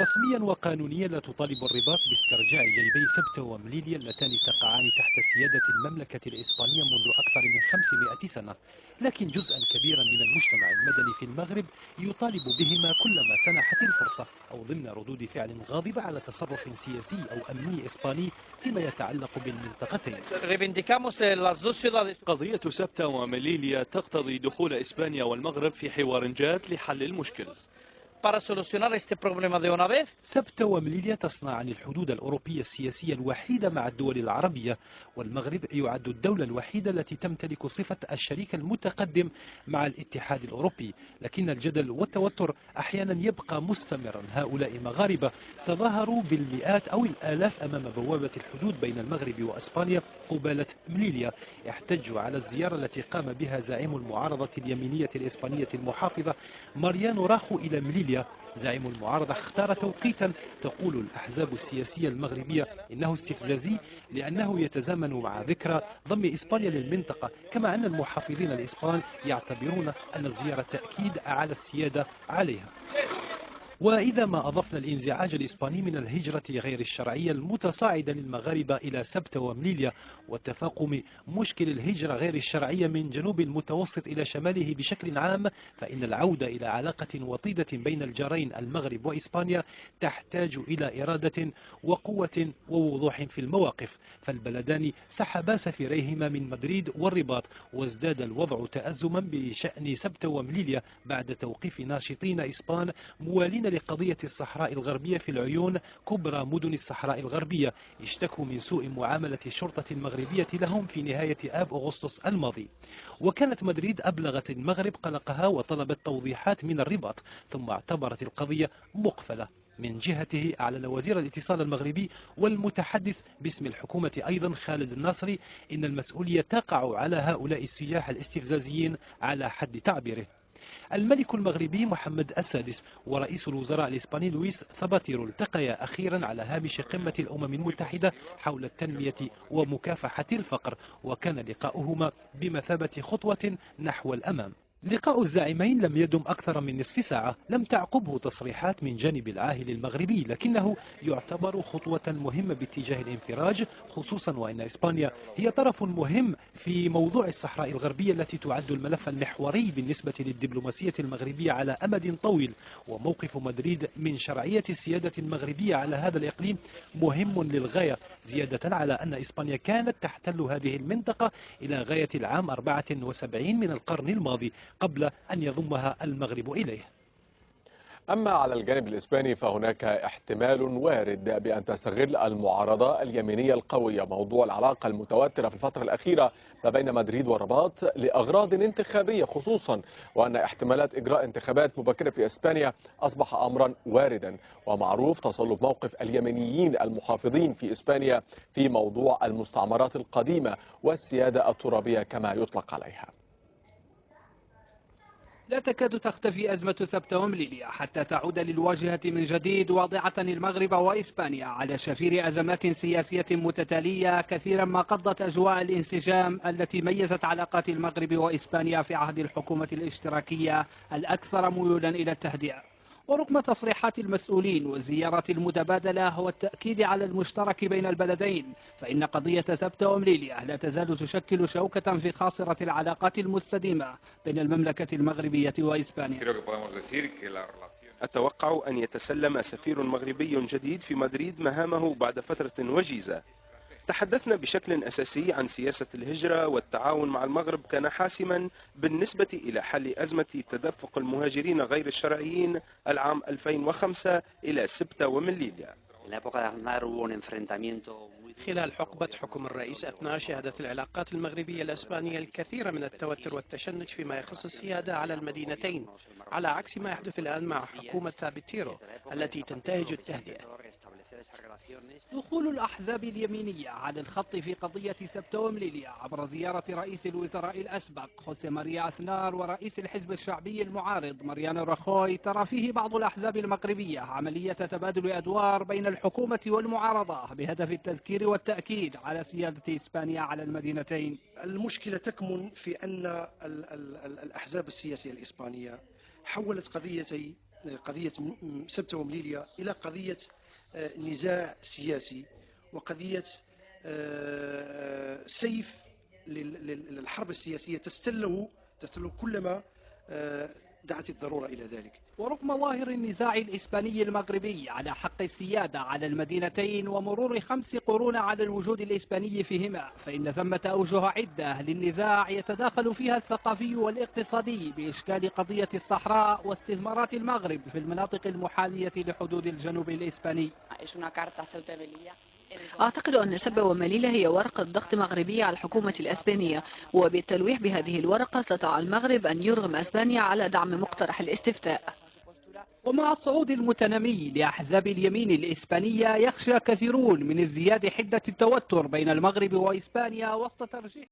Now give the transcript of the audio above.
رسميا وقانونيا لا تطالب الرباط باسترجاع جيبي سبتة ومليليا اللتان تقعان تحت سيادة المملكة الإسبانية منذ أكثر من 500 سنة، لكن جزءا كبيرا من المجتمع المدني في المغرب يطالب بهما كلما سنحت الفرصة أو ضمن ردود فعل غاضبة على تصرف سياسي أو أمني إسباني فيما يتعلق بالمنطقتين. قضية سبتة ومليليا تقتضي دخول إسبانيا والمغرب في حوار جاد لحل المشكل. سبتة ومليليا تصنع عن الحدود الأوروبية السياسية الوحيدة مع الدول العربية، والمغرب يعد الدولة الوحيدة التي تمتلك صفة الشريك المتقدم مع الاتحاد الأوروبي، لكن الجدل والتوتر أحيانا يبقى مستمرا. هؤلاء مغاربة تظاهروا بالمئات أو الآلاف أمام بوابة الحدود بين المغرب وأسبانيا قبالة مليليا، احتجوا على الزيارة التي قام بها زعيم المعارضة اليمينية الإسبانية المحافظة ماريانو راخو إلى مليليا. زعيم المعارضة اختار توقيتا تقول الأحزاب السياسية المغربية إنه استفزازي لأنه يتزامن مع ذكرى ضم إسبانيا للمنطقة، كما أن المحافظين الإسبان يعتبرون أن الزيارة تأكيد على السيادة عليها. وإذا ما أضفنا الانزعاج الإسباني من الهجرة غير الشرعية المتصاعدة للمغاربة إلى سبتة ومليليا وتفاقم مشكل الهجرة غير الشرعية من جنوب المتوسط إلى شماله بشكل عام، فإن العودة إلى علاقة وطيدة بين الجارين المغرب وإسبانيا تحتاج إلى إرادة وقوة ووضوح في المواقف، فالبلدان سحبا سفيريهما من مدريد والرباط، وازداد الوضع تأزما بشأن سبتة ومليليا بعد توقيف ناشطين إسبان موالين لقضية الصحراء الغربية في العيون كبرى مدن الصحراء الغربية، اشتكوا من سوء معاملة الشرطة المغربية لهم في نهاية آب أغسطس الماضي. وكانت مدريد أبلغت المغرب قلقها وطلبت توضيحات من الرباط، ثم اعتبرت القضية مقفلة. من جهته أعلن وزير الاتصال المغربي والمتحدث باسم الحكومة أيضا خالد الناصري إن المسؤولية تقع على هؤلاء السياح الاستفزازيين على حد تعبيره. الملك المغربي محمد السادس ورئيس الوزراء الإسباني لويس ثباتيرو التقيا أخيرا على هامش قمة الأمم المتحدة حول التنمية ومكافحة الفقر، وكان لقاؤهما بمثابة خطوة نحو الأمام. لقاء الزعيمين لم يدم أكثر من نصف ساعة، لم تعقبه تصريحات من جانب العاهل المغربي، لكنه يعتبر خطوة مهمة باتجاه الانفراج، خصوصا وأن إسبانيا هي طرف مهم في موضوع الصحراء الغربية التي تعد الملف المحوري بالنسبة للدبلوماسية المغربية على أمد طويل. وموقف مدريد من شرعية السيادة المغربية على هذا الإقليم مهم للغاية، زيادة على أن إسبانيا كانت تحتل هذه المنطقة إلى غاية العام 74 من القرن الماضي قبل أن يضمها المغرب إليه. أما على الجانب الإسباني فهناك احتمال وارد بأن تستغل المعارضة اليمينية القوية موضوع العلاقة المتوترة في الفترة الأخيرة ما بين مدريد والرباط لأغراض انتخابية، خصوصا وأن احتمالات إجراء انتخابات مبكرة في إسبانيا أصبح أمرا واردا، ومعروف تصلب موقف اليمينيين المحافظين في إسبانيا في موضوع المستعمرات القديمة والسيادة الترابية كما يطلق عليها. لا تكاد تختفي أزمة سبتة ومليليا حتى تعود للواجهة من جديد، واضعة المغرب وإسبانيا على شفير أزمات سياسية متتالية كثيرا ما قضت أجواء الانسجام التي ميزت علاقات المغرب وإسبانيا في عهد الحكومة الاشتراكية الأكثر ميولا إلى التهدئة. ورغم تصريحات المسؤولين والزيارات المتبادلة والتأكيد على المشترك بين البلدين، فإن قضية سبتة ومليليا لا تزال تشكل شوكة في خاصرة العلاقات المستديمة بين المملكة المغربية وإسبانيا. أتوقع أن يتسلم سفير مغربي جديد في مدريد مهامه بعد فترة وجيزة. تحدثنا بشكل أساسي عن سياسة الهجرة، والتعاون مع المغرب كان حاسما بالنسبة إلى حل أزمة تدفق المهاجرين غير الشرعيين العام 2005 إلى سبتة ومليليا. خلال حقبة حكم الرئيس أثناء شهدت العلاقات المغربية الإسبانية الكثير من التوتر والتشنج فيما يخص السيادة على المدينتين، على عكس ما يحدث الآن مع حكومة ثابتيرو التي تنتهج التهدئة. دخول الأحزاب اليمينية على الخط في قضية سبتة ومليليا عبر زيارة رئيس الوزراء الأسبق خوسيه ماريا أزنار ورئيس الحزب الشعبي المعارض ماريانو راخوي، ترى فيه بعض الأحزاب المغربية عملية تبادل أدوار بين الحكومة والمعارضة بهدف التذكير والتأكيد على سيادة إسبانيا على المدينتين. المشكلة تكمن في أن الأحزاب السياسية الإسبانية حولت قضيتي قضية سبتة ومليليا إلى قضية نزاع سياسي وقضية سيف للحرب السياسية تستله كلما دعت الضرورة إلى ذلك. ورغم ظاهر النزاع الإسباني المغربي على حق السيادة على المدينتين ومرور 5 قرون على الوجود الإسباني فيهما، فإن ثمة أوجه عدة للنزاع يتداخل فيها الثقافي والاقتصادي بإشكال قضية الصحراء واستثمارات المغرب في المناطق المحاذية لحدود الجنوب الإسباني. أعتقد أن سبتة ومليليا هي ورقة ضغط مغربية على الحكومة الأسبانية، وبالتلويح بهذه الورقة استطاع المغرب أن يرغم أسبانيا على دعم مقترح الاستفتاء. ومع الصعود المتنامي لأحزاب اليمين الإسبانية، يخشى كثيرون من ازدياد حدة التوتر بين المغرب وإسبانيا وسط ترجيح